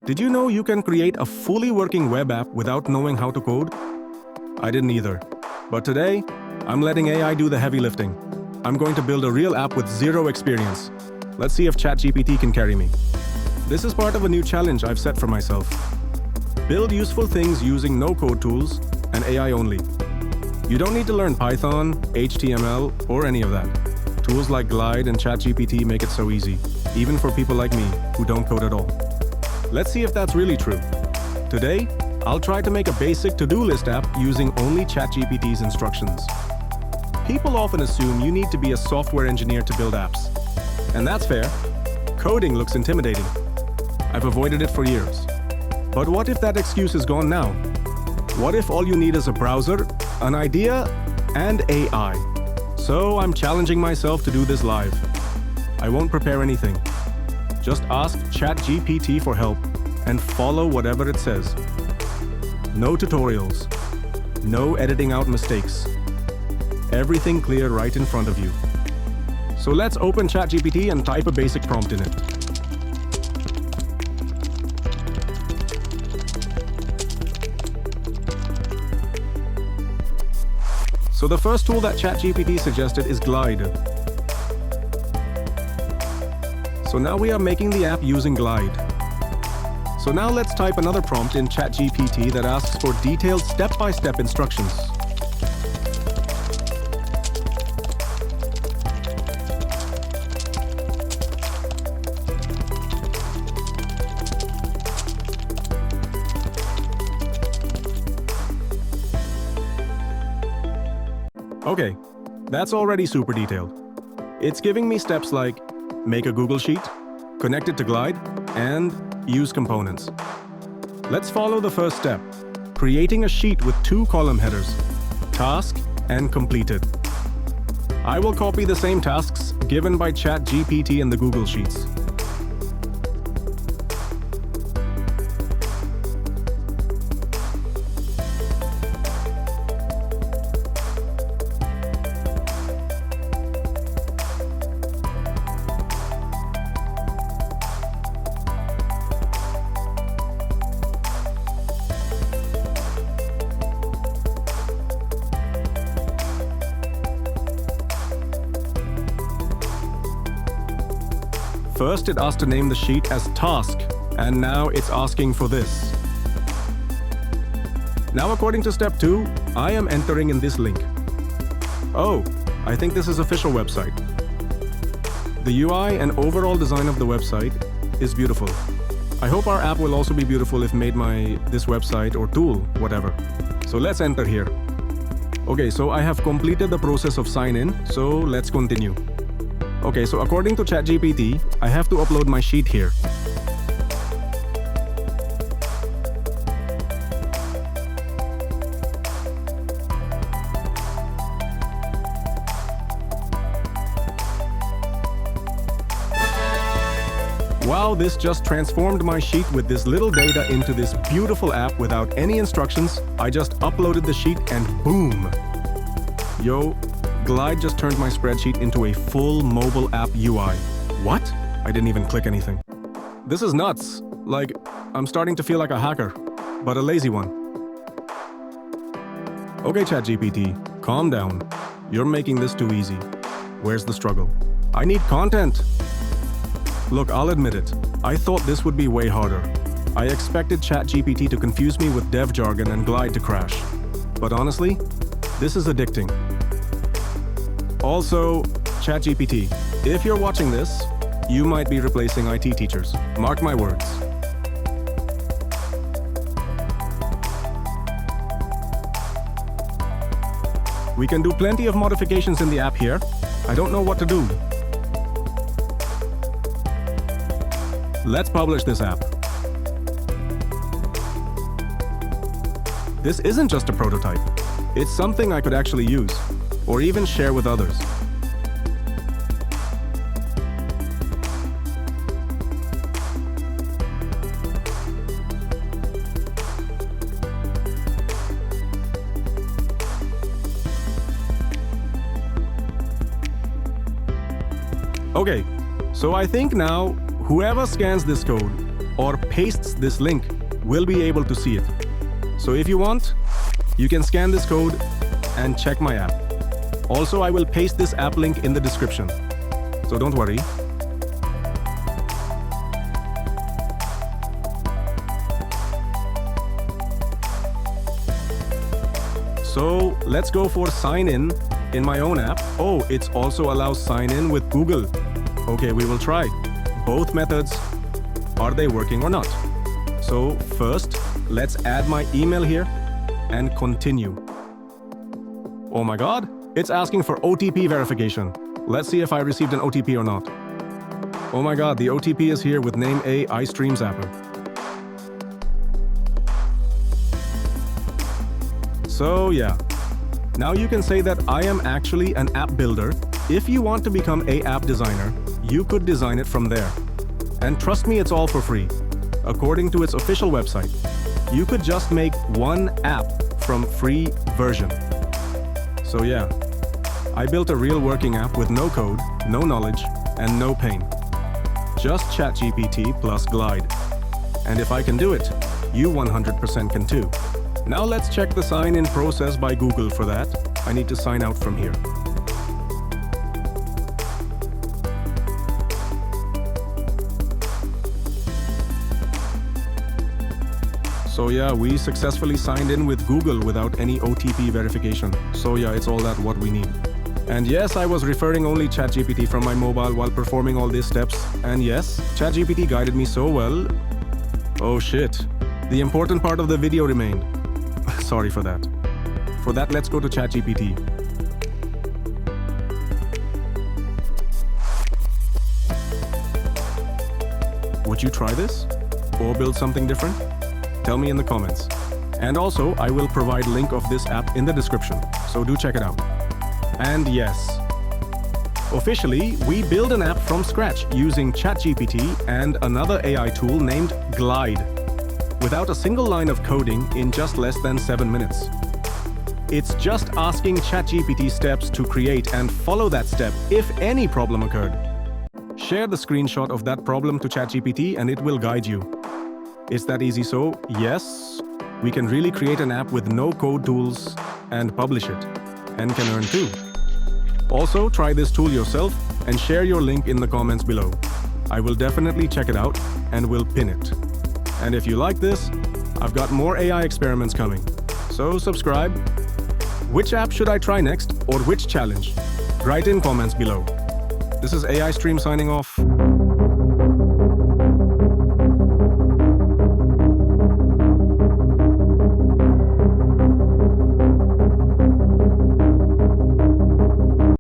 Did you know you can create a fully working web app without knowing how to code? I didn't either. But today, I'm letting AI do the heavy lifting. I'm going to build a real app with zero experience. Let's see if ChatGPT can carry me. This is part of a new challenge I've set for myself. Build useful things using no-code tools and AI only. You don't need to learn Python, HTML, or any of that. Tools like Glide and ChatGPT make it so easy, even for people like me who don't code at all. Let's see if that's really true. Today, I'll try to make a basic to-do list app using only ChatGPT's instructions. People often assume you need to be a software engineer to build apps. And that's fair. Coding looks intimidating. I've avoided it for years. But what if that excuse is gone now? What if all you need is a browser, an idea, and AI? So I'm challenging myself to do this live. I won't prepare anything. Just ask ChatGPT for help and follow whatever it says. No tutorials. No editing out mistakes. Everything clear right in front of you. So let's open ChatGPT and type a basic prompt in it. So the first tool that ChatGPT suggested is Glide. So now we are making the app using Glide. So now let's type another prompt in ChatGPT that asks for detailed step-by-step instructions. Okay, that's already super detailed. It's giving me steps like make a Google Sheet, connect it to Glide, and use components. Let's follow the first step, creating a sheet with 2 column headers, task and completed. I will copy the same tasks given by ChatGPT in the Google Sheets. First, it asked to name the sheet as task, and now it's asking for this. Now, according to step 2, I am entering in this link. Oh, I think this is official website. The UI and overall design of the website is beautiful. I hope our app will also be beautiful if made by this website or tool, whatever. So let's enter here. Okay, so I have completed the process of sign in, so let's continue. Okay, so according to ChatGPT, I have to upload my sheet here. Wow, this just transformed my sheet with this little data into this beautiful app without any instructions. I just uploaded the sheet and boom! Yo, Glide just turned my spreadsheet into a full mobile app UI. What? I didn't even click anything. This is nuts. Like, I'm starting to feel like a hacker, but a lazy one. Okay, ChatGPT, calm down. You're making this too easy. Where's the struggle? I need content. Look, I'll admit it. I thought this would be way harder. I expected ChatGPT to confuse me with dev jargon and Glide to crash. But honestly, this is addicting. Also, ChatGPT, if you're watching this, you might be replacing IT teachers. Mark my words. We can do plenty of modifications in the app here. I don't know what to do. Let's publish this app. This isn't just a prototype. It's something I could actually use, or even share with others. Okay, so I think now, whoever scans this code or pastes this link will be able to see it. So if you want, you can scan this code and check my app. Also, I will paste this app link in the description, so don't worry. So let's go for sign in my own app. Oh, it also allows sign in with Google. Okay, we will try both methods. Are they working or not? So first, let's add my email here and continue. Oh my God, it's asking for OTP verification. Let's see if I received an OTP or not. Oh my God, the OTP is here with name AI Stream Zapper. So yeah, now you can say that I am actually an app builder. If you want to become an app designer, you could design it from there. And trust me, it's all for free. According to its official website, you could just make one app from free version. So yeah, I built a real working app with no code, no knowledge, and no pain. Just ChatGPT plus Glide. And if I can do it, you 100% can too. Now let's check the sign-in process by Google. For that, I need to sign out from here. So yeah, we successfully signed in with Google without any OTP verification. So yeah, it's all that what we need. And yes, I was referring only ChatGPT from my mobile while performing all these steps. And yes, ChatGPT guided me so well. Oh shit, the important part of the video remained. Sorry for that. For that, let's go to ChatGPT. Would you try this? Or build something different? Tell me in the comments. And also, I will provide link of this app in the description, so do check it out. And yes, officially, we build an app from scratch using ChatGPT and another AI tool named Glide, without a single line of coding in just less than 7 minutes. It's just asking ChatGPT steps to create and follow that step if any problem occurred. Share the screenshot of that problem to ChatGPT and it will guide you. It's that easy. So yes, we can really create an app with no code tools and publish it, and can earn too. Also, try this tool yourself and share your link in the comments below. I will definitely check it out and will pin it. And if you like this, I've got more AI experiments coming. So subscribe. Which app should I try next, or which challenge? Write in comments below. This is AI Stream signing off.